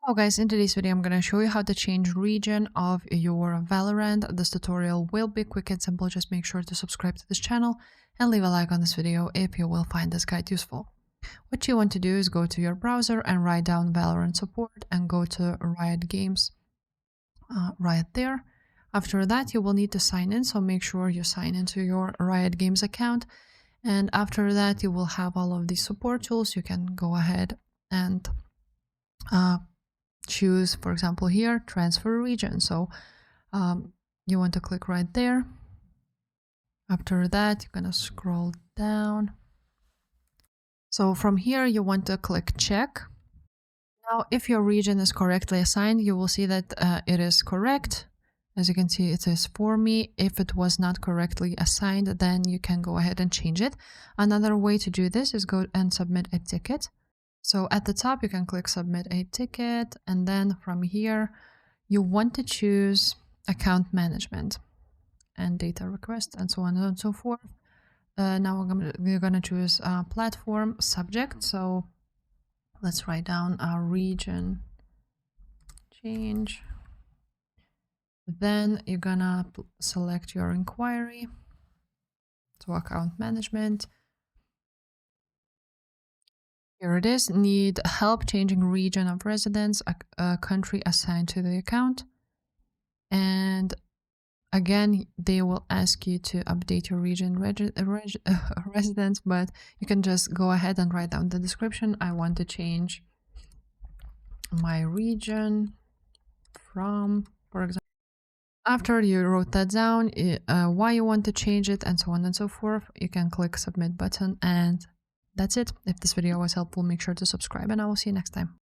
Hello guys, in today's video I'm going to show you how to change region of your Valorant. This tutorial will be quick and simple. Just make sure to subscribe to this channel and leave a like on this video if you will find this guide useful. What you want to do is go to your browser and write down Valorant support and go to Riot Games right there. After that you will need to sign in, so make sure you sign into your Riot Games account. And after that you will have all of these support tools. You can go ahead and choose, for example, here, transfer region. So you want to click right there. After that, you're going to scroll down. So from here, you want to click check. Now, if your region is correctly assigned, you will see that it is correct. As you can see, it is for me. If it was not correctly assigned, then you can go ahead and change it. Another way to do this is go and submit a ticket. So at the top, you can click submit a ticket, and then from here, you want to choose account management and data request and so on and so forth. Now we're going to choose platform subject. So let's write down our region change. Then you're going to select your inquiry. So account management. Here it is, need help changing region of residence, a country assigned to the account. And again, they will ask you to update your region residence, but you can just go ahead and write down the description. I want to change my region from, for example. After you wrote that down, why you want to change it, and so on and so forth, you can click submit button, and that's it. If this video was helpful, make sure to subscribe, and I will see you next time.